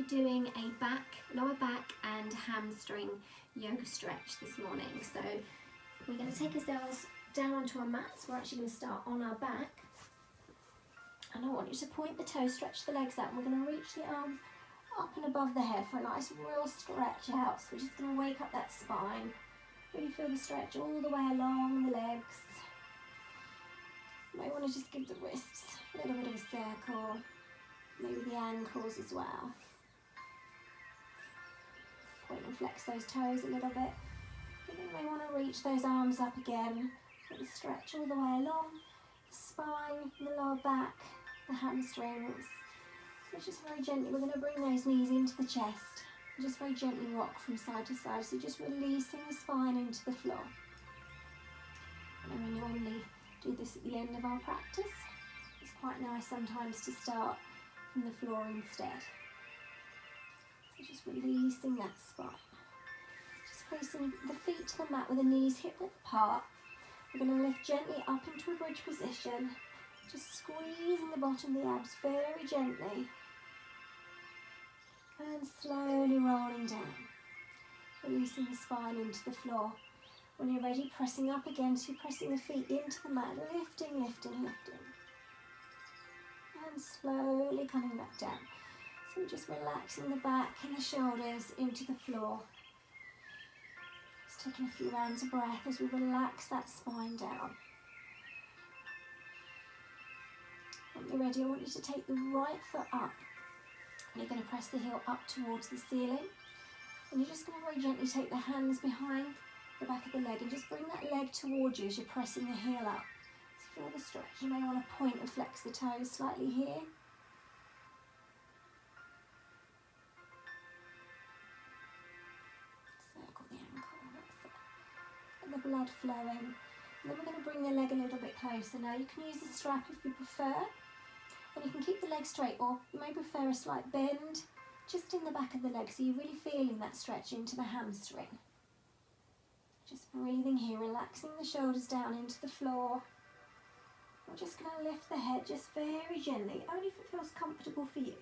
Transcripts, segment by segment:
doing a lower back and hamstring yoga stretch this morning. So we're going to take ourselves down onto our mats. We're actually going to start on our back. And I want you to point the toes, stretch the legs out. We're going to reach the arms up and above the head for a nice real stretch out. So we're just going to wake up that spine. Really feel the stretch all the way along the legs. You may want to just give the wrists a little bit of a circle. Maybe the ankles as well. Point and flex those toes a little bit. You may want to reach those arms up again. Let the stretch all the way along the spine, the lower back, the hamstrings. So just very gently, we're going to bring those knees into the chest. And just very gently rock from side to side. So just releasing the spine into the floor. And we normally do this at the end of our practice. It's quite nice sometimes to start from the floor instead. So just releasing that spine. Just placing the feet to the mat with the knees hip width apart. We're going to lift gently up into a bridge position. Just squeezing the bottom of the abs very gently. And slowly rolling down. Releasing the spine into the floor. When you're ready, pressing up again, so you're pressing the feet into the mat, lifting, lifting, lifting. And slowly coming back down. So we're just relaxing the back and the shoulders into the floor. Just taking a few rounds of breath as we relax that spine down. When you're ready, I want you to take the right foot up. And you're going to press the heel up towards the ceiling. And you're just going to very gently take the hands behind the back of the leg and just bring that leg towards you as you're pressing the heel up. So feel the stretch. You may want to point and flex the toes slightly here. Circle the ankle, that's it. Get the blood flowing. And then we're going to bring the leg a little bit closer. Now you can use the strap if you prefer. And you can keep the leg straight, or you may prefer a slight bend just in the back of the leg, so you're really feeling that stretch into the hamstring. Just breathing here, relaxing the shoulders down into the floor. We're just going to lift the head just very gently, only if it feels comfortable for you.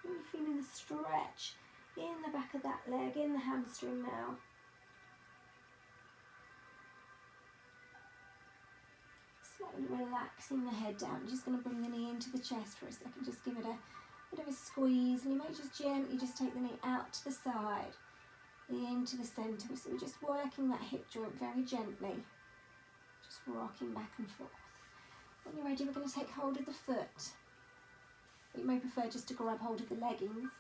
Really feeling the stretch in the back of that leg, in the hamstring now. Slowly relaxing the head down. I'm just going to bring the knee into the chest for a second. Just give it a bit of a squeeze, and you may just gently just take the knee out to the side, into the centre. So we're just working that hip joint very gently, just rocking back and forth. When you're ready, we're going to take hold of the foot. You may prefer just to grab hold of the leggings,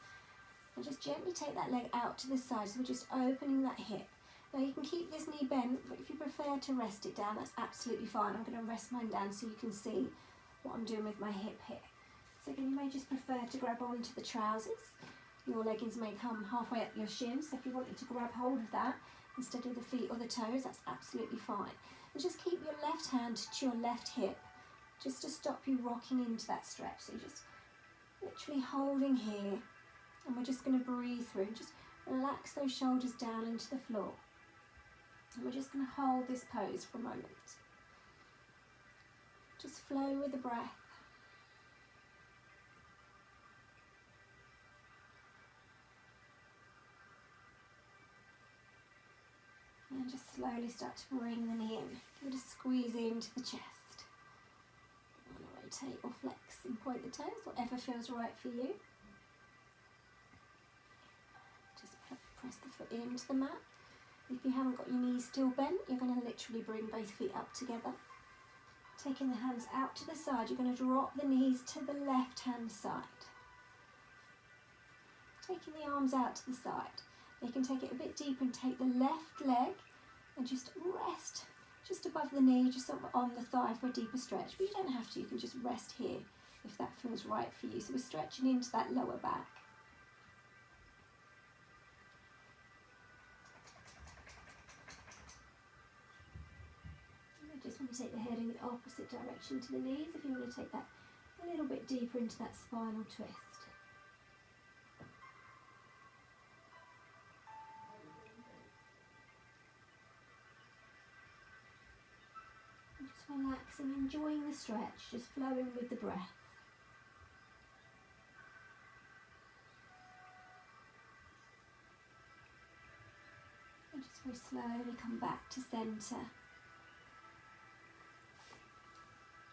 and just gently take that leg out to the side. So we're just opening that hip. Now you can keep this knee bent, but if you prefer to rest it down, that's absolutely fine. I'm going to rest mine down so you can see what I'm doing with my hip here. So again, you may just prefer to grab onto the trousers. Your leggings may come halfway up your shins, so if you wanted to grab hold of that instead of the feet or the toes, that's absolutely fine. And just keep your left hand to your left hip, just to stop you rocking into that stretch. So you're just literally holding here, and we're just going to breathe through. Just relax those shoulders down into the floor. And we're just going to hold this pose for a moment. Just flow with the breath. And just slowly start to bring the knee in. Give it a squeeze into the chest. You want to rotate or flex and point the toes, whatever feels right for you. Just press the foot into the mat. If you haven't got your knees still bent, you're going to literally bring both feet up together. Taking the hands out to the side, you're going to drop the knees to the left-hand side. Taking the arms out to the side. You can take it a bit deeper and take the left leg and just rest just above the knee, just on the thigh for a deeper stretch. But you don't have to, you can just rest here if that feels right for you. So we're stretching into that lower back. Just want to take the head in the opposite direction to the knees if you want to take that a little bit deeper into that spinal twist. And just relaxing, enjoying the stretch, just flowing with the breath. We slowly come back to centre.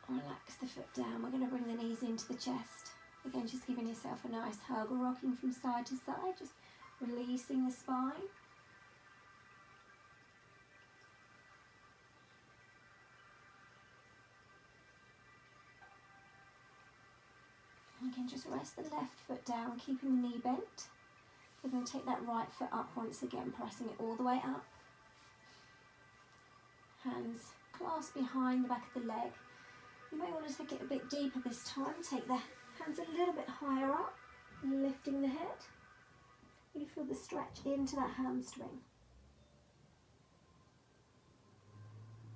Relax the foot down. We're going to bring the knees into the chest. Again, just giving yourself a nice hug, rocking from side to side, just releasing the spine. Again, just rest the left foot down, keeping the knee bent. We're going to take that right foot up once again, pressing it all the way up. Hands clasped behind the back of the leg. You may want to take it a bit deeper this time. Take the hands a little bit higher up, lifting the head. You feel the stretch into that hamstring.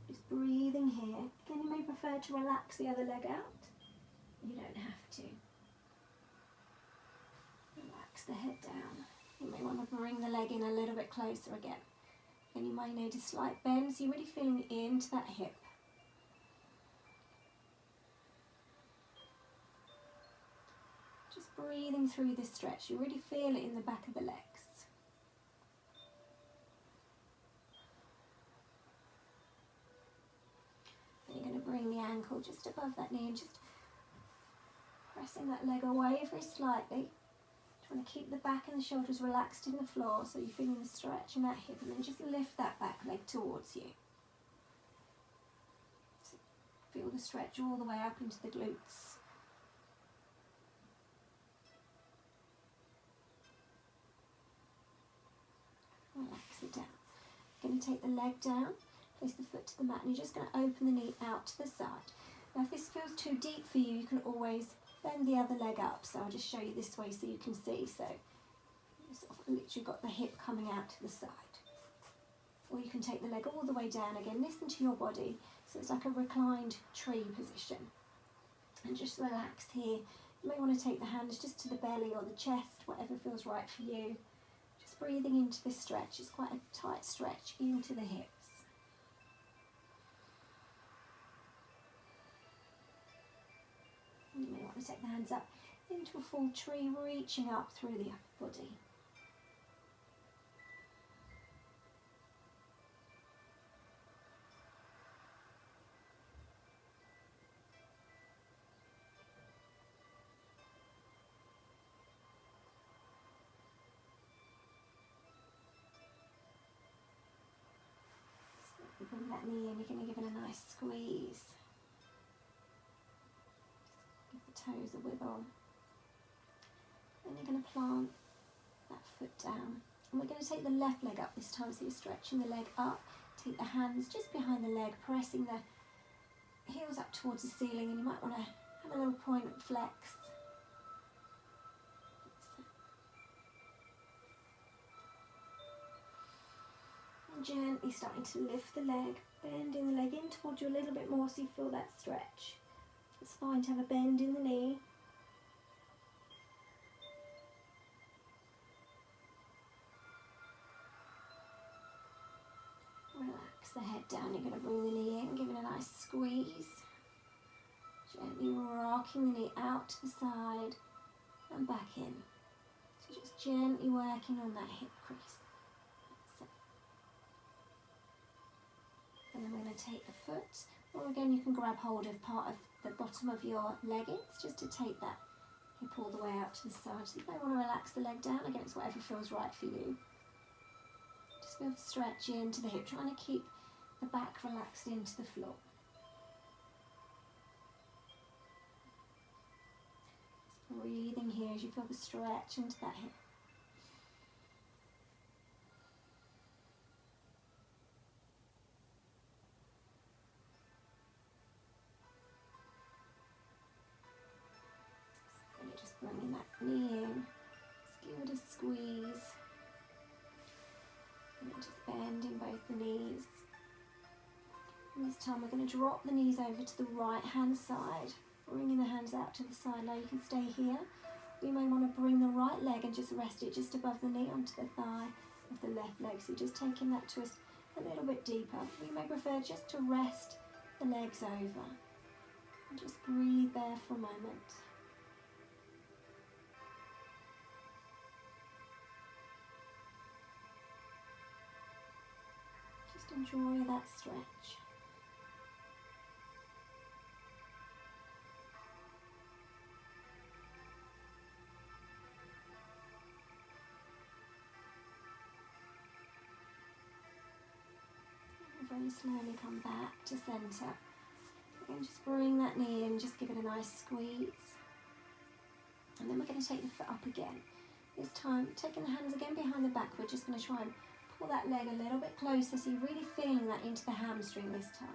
Just breathing here. Again, you may prefer to relax the other leg out. You don't have to. Relax the head down. You may want to bring the leg in a little bit closer again. And you might need a slight bend, so you're really feeling into that hip. Just breathing through this stretch. You really feel it in the back of the legs. And you're going to bring the ankle just above that knee and just pressing that leg away very slightly. You want to keep the back and the shoulders relaxed in the floor, so you're feeling the stretch in that hip, and then just lift that back leg towards you. So feel the stretch all the way up into the glutes. Relax it down. You're going to take the leg down, place the foot to the mat, and you're just going to open the knee out to the side. Now if this feels too deep for you, you can always bend the other leg up, so I'll just show you this way so you can see. So you sort of literally got the hip coming out to the side. Or you can take the leg all the way down again, listen to your body, so it's like a reclined tree position. And just relax here. You may want to take the hands just to the belly or the chest, whatever feels right for you. Just breathing into this stretch. It's quite a tight stretch into the hips. You may want to take the hands up into a full tree, reaching up through the upper body. So bring that knee in, you're going to give it a nice squeeze. Toes a wiggle. Then you're going to plant that foot down, and we're going to take the left leg up this time, so you're stretching the leg up. Take the hands just behind the leg, pressing the heels up towards the ceiling, and you might want to have a little point and flex. And gently starting to lift the leg, bending the leg in towards you a little bit more so you feel that stretch. It's fine to have a bend in the knee. Relax the head down. You're going to bring the knee in, give it a nice squeeze. Gently rocking the knee out to the side and back in. So just gently working on that hip crease. And then we're going to take the foot, or again you can grab hold of part of the bottom of your leggings just to take that hip all the way out to the side. So you may want to relax the leg down. Again, it's whatever feels right for you. Just feel the stretch into the hip, trying to keep the back relaxed into the floor. Just breathing here as you feel the stretch into that hip. Bringing that knee in, just give it a squeeze, and then just bending both the knees. And this time we're going to drop the knees over to the right hand side, bringing the hands out to the side. Now you can stay here. You may want to bring the right leg and just rest it just above the knee onto the thigh of the left leg. So just taking that twist a little bit deeper. You may prefer just to rest the legs over. And just breathe there for a moment. enjoy that stretch. And very slowly come back to centre. Again, just bring that knee in, just give it a nice squeeze. And then we're going to take the foot up again. This time, taking the hands again behind the back, we're just going to try and pull that leg a little bit closer so you're really feeling that into the hamstring this time.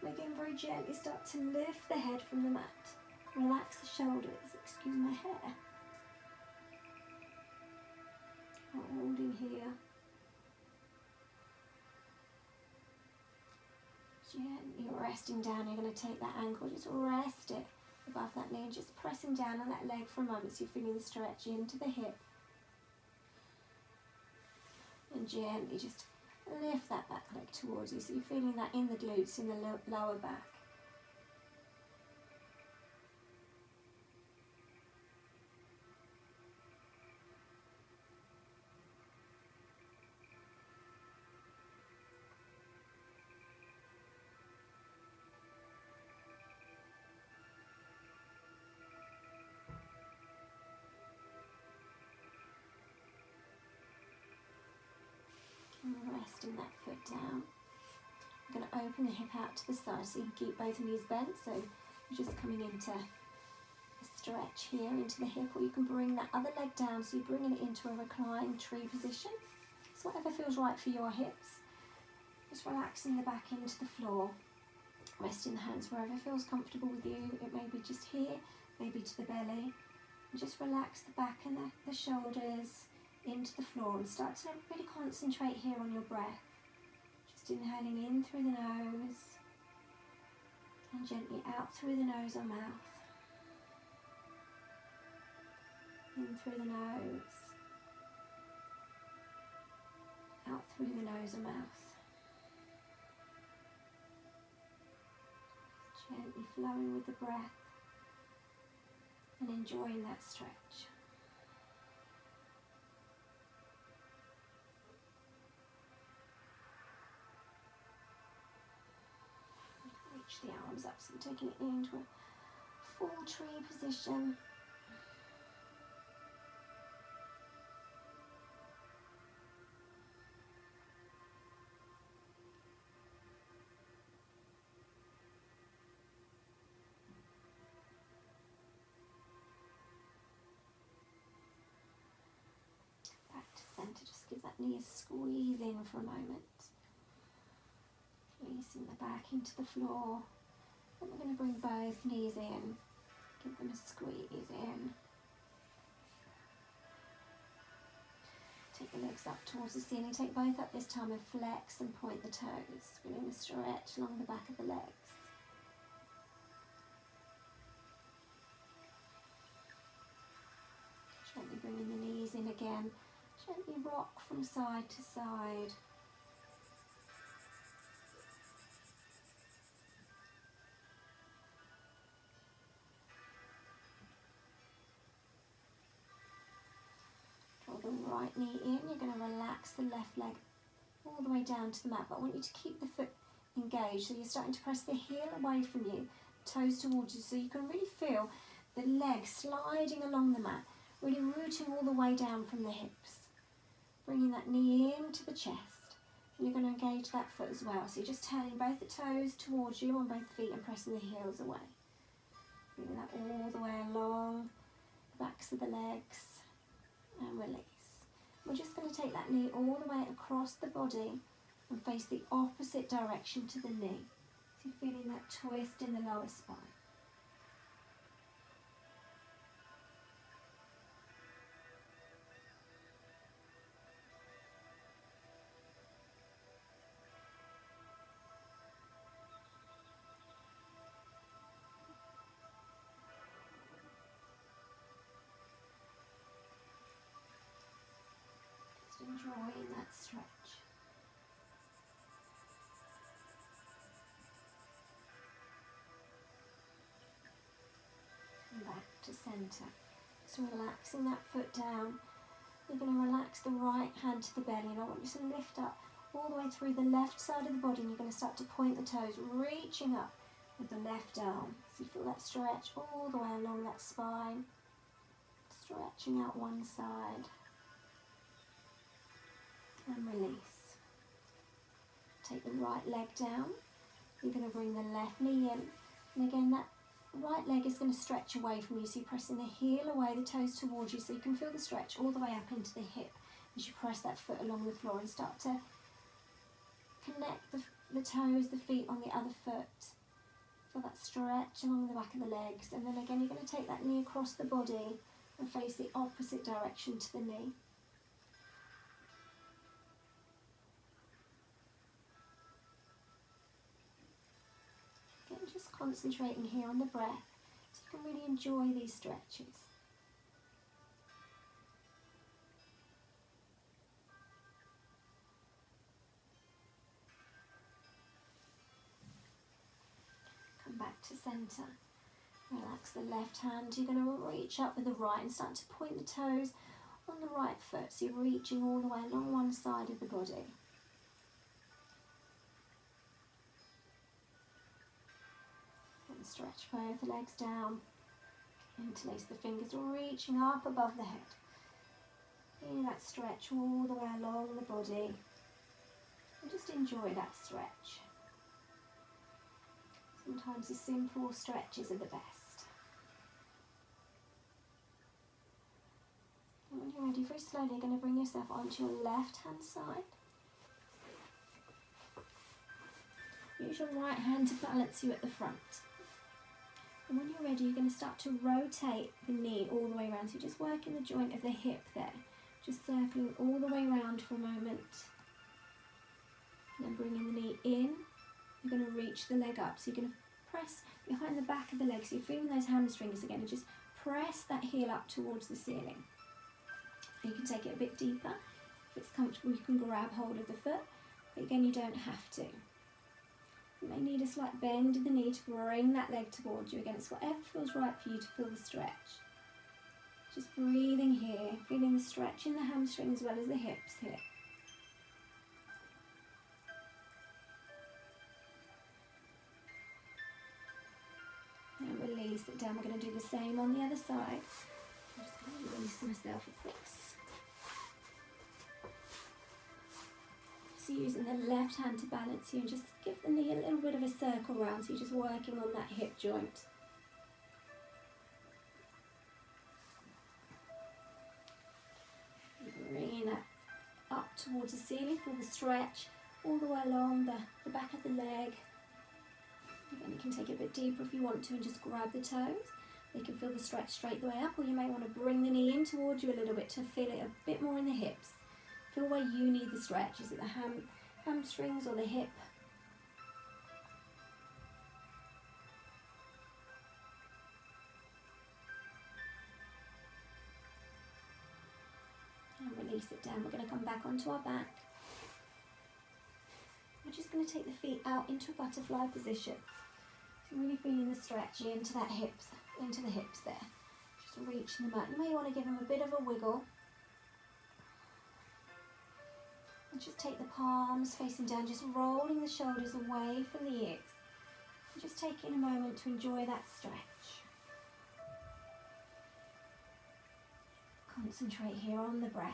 And again, very gently start to lift the head from the mat. Relax the shoulders, excuse my hair. Hold in here. Gently resting down, you're going to take that ankle, just rest it above that knee, just pressing down on that leg for a moment so you're feeling the stretch into the hip. And gently just lift that back leg towards you so you're feeling that in the glutes, in the lower back. And resting that foot down. I'm going to open the hip out to the side so you can keep both knees bent. So you're just coming into a stretch here into the hip, or you can bring that other leg down so you're bringing it into a reclined tree position. So whatever feels right for your hips. Just relaxing the back into the floor. Resting the hands wherever feels comfortable with you. It may be just here, maybe to the belly. And just relax the back and the shoulders into the floor and start to really concentrate here on your breath. Just inhaling in through the nose and gently out through the nose or mouth. In through the nose, out through the nose or mouth. Gently flowing with the breath and enjoying that stretch. Reach the arms up, so you're taking it into a full tree position. To just give that knee a squeeze in for a moment. Releasing the back into the floor. Then we're going to bring both knees in. Give them a squeeze in. Take the legs up towards the ceiling. Take both up this time and flex and point the toes. Feeling the stretch along the back of the legs. Gently bringing the knees in again. Gently rock from side to side. Draw the right knee in. You're going to relax the left leg all the way down to the mat. But I want you to keep the foot engaged. So you're starting to press the heel away from you, toes towards you. So you can really feel the leg sliding along the mat, really rooting all the way down from the hips. Bringing that knee into the chest, and you're going to engage that foot as well. So you're just turning both the toes towards you on both feet and pressing the heels away. Bringing that all the way along the backs of the legs and release. We're just going to take that knee all the way across the body and face the opposite direction to the knee. So you're feeling that twist in the lower spine. Enjoying that stretch. And back to centre. So relaxing that foot down. You're going to relax the right hand to the belly, and I want you to lift up all the way through the left side of the body, and you're going to start to point the toes, reaching up with the left arm. So you feel that stretch all the way along that spine, stretching out one side, and release. Take the right leg down. You're going to bring the left knee in, and again that right leg is going to stretch away from you, so you're pressing the heel away, the toes towards you, so you can feel the stretch all the way up into the hip as you press that foot along the floor and start to connect the toes, the feet on the other foot. Feel that stretch along the back of the legs, and then again you're going to take that knee across the body and face the opposite direction to the knee. Again, just concentrating here on the breath so you can really enjoy these stretches. Back to centre. Relax the left hand. You're going to reach up with the right and start to point the toes on the right foot. So you're reaching all the way along one side of the body. And stretch both legs down. Interlace the fingers, reaching up above the head. Feel that stretch all the way along the body. And just enjoy that stretch. Sometimes the simple stretches are the best. And when you're ready, very slowly you're going to bring yourself onto your left hand side. Use your right hand to balance you at the front. And when you're ready, you're going to start to rotate the knee all the way around. So you're just working the joint of the hip there. Just circling all the way around for a moment. And then bringing the knee in. You're going to reach the leg up, so you're going to press behind the back of the leg, so you're feeling those hamstrings again, and just press that heel up towards the ceiling. You can take it a bit deeper. If it's comfortable, you can grab hold of the foot, but again, you don't have to. You may need a slight bend in the knee to bring that leg towards you. Again, it's whatever feels right for you to feel the stretch. Just breathing here, feeling the stretch in the hamstring as well as the hips here. And release it down. We're going to do the same on the other side. I'm just going to release myself across. So using the left hand to balance you, and just give the knee a little bit of a circle round, so you're just working on that hip joint. Bringing that up towards the ceiling, feel the stretch all the way along the back of the leg. Again, you can take it a bit deeper if you want to and just grab the toes. You can feel the stretch straight the way up, or you may want to bring the knee in towards you a little bit to feel it a bit more in the hips. Feel where you need the stretch. Is it the hamstrings or the hip? And release it down. We're going to come back onto our back. We're just going to take the feet out into a butterfly position. So really feeling the stretch into that hips, into the hips there. Just reaching them out. You may want to give them a bit of a wiggle. And just take the palms facing down, just rolling the shoulders away from the ears. And just taking a moment to enjoy that stretch. Concentrate here on the breath.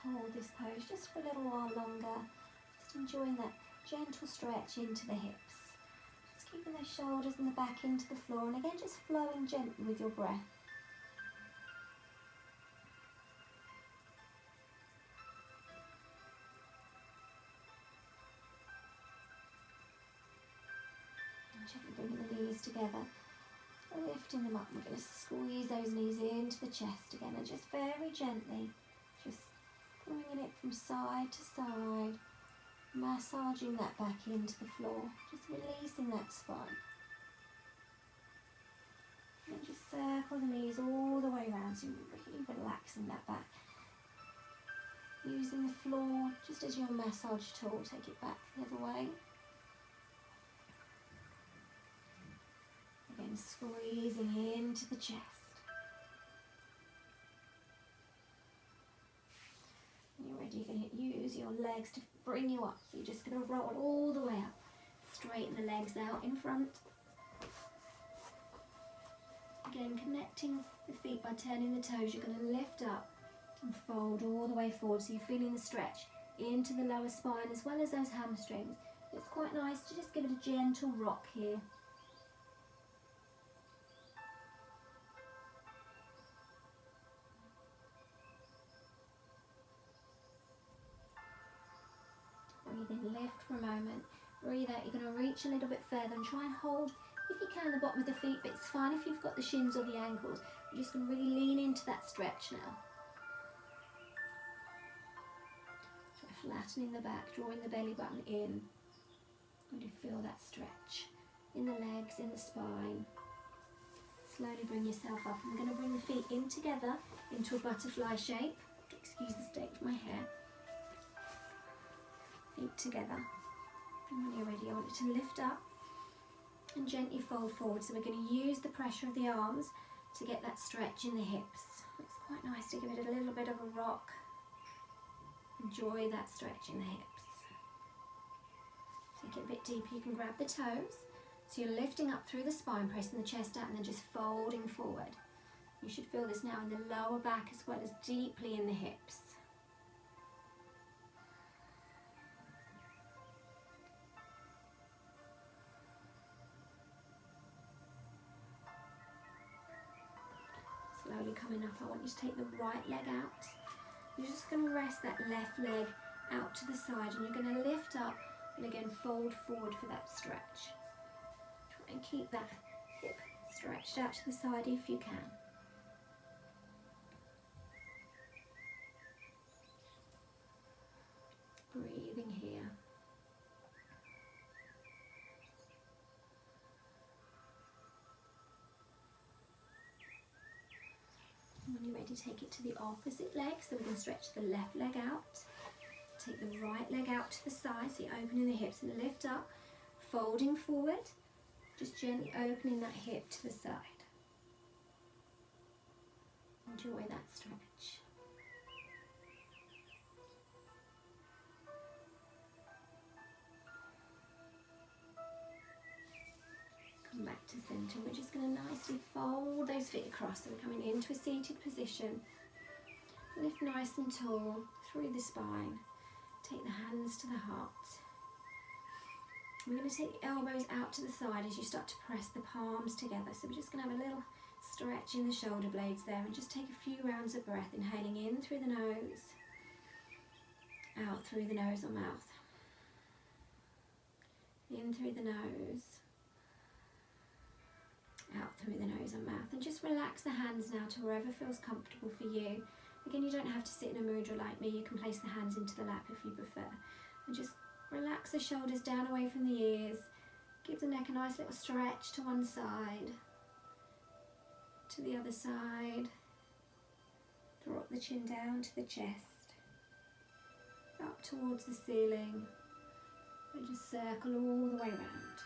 Hold this pose just for a little while longer, just enjoying that gentle stretch into the hips. Just keeping those shoulders and the back into the floor, and again just flowing gently with your breath. And Gently bringing the knees together, lifting them up. We're going to squeeze those knees into the chest again, and just very gently, just bringing it from side to side, massaging that back into the floor, just releasing that spine. And just circle the knees all the way around, so you're really relaxing that back. Using the floor just as your massage tool, take it back the other way. Again, squeezing into the chest. When you're ready, you're going to use your legs to bring you up. So you're just going to roll all the way up. Straighten the legs out in front. Again, connecting the feet by turning the toes, you're going to lift up and fold all the way forward, so you're feeling the stretch into the lower spine as well as those hamstrings. It's quite nice to just give it a gentle rock here. Breathe in, lift for a moment. Breathe out, you're going to reach a little bit further and try and hold, if you can, the bottom of the feet, but it's fine if you've got the shins or the ankles. You're just going to really lean into that stretch now. So flattening the back, drawing the belly button in. Really feel that stretch in the legs, in the spine. Slowly bring yourself up. I'm going to bring the feet in together into a butterfly shape. Excuse the state of my hair. Feet together. And when you're ready, I want you to lift up and gently fold forward. So we're going to use the pressure of the arms to get that stretch in the hips. It's quite nice to give it a little bit of a rock. Enjoy that stretch in the hips. Take it a bit deeper, you can grab the toes. So you're lifting up through the spine, pressing the chest out and then just folding forward. You should feel this now in the lower back as well as deeply in the hips. Slowly coming up, I want you to take the right leg out. You're just going to rest that left leg out to the side and you're going to lift up and again fold forward for that stretch. Try and keep that hip stretched out to the side if you can. Breathing here. When you're ready, take it to the opposite leg. So we're going to stretch the left leg out. Take the right leg out to the side, so you're opening the hips and lift up, folding forward. Just gently opening that hip to the side. Enjoy that stretch. Come back to centre. We're just going to nicely fold those feet across. So we're coming into a seated position. Lift nice and tall through the spine. Take the hands to the heart. We're going to take the elbows out to the side as you start to press the palms together. So we're just going to have a little stretch in the shoulder blades there and just take a few rounds of breath, inhaling in through the nose, out through the nose or mouth. In through the nose, out through the nose or mouth. And just relax the hands now to wherever feels comfortable for you. Again, you don't have to sit in a mudra like me. You can place the hands into the lap if you prefer. And just relax the shoulders down away from the ears. Give the neck a nice little stretch to one side, to the other side. Drop the chin down to the chest, up towards the ceiling. And just circle all the way around.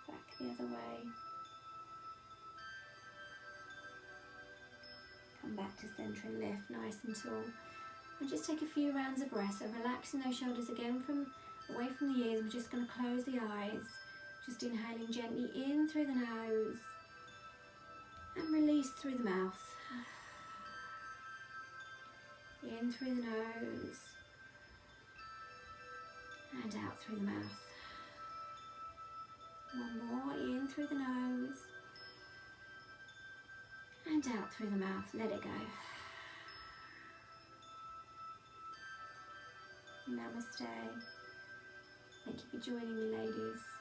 Back the other way. Come back to centre and lift nice and tall. And just take a few rounds of breath. So relaxing those shoulders again from away from the ears. We're just going to close the eyes. Just inhaling gently in through the nose and release through the mouth. In through the nose and out through the mouth. One more, in through the nose and out through the mouth. Let it go. Namaste. Thank you for joining me, ladies.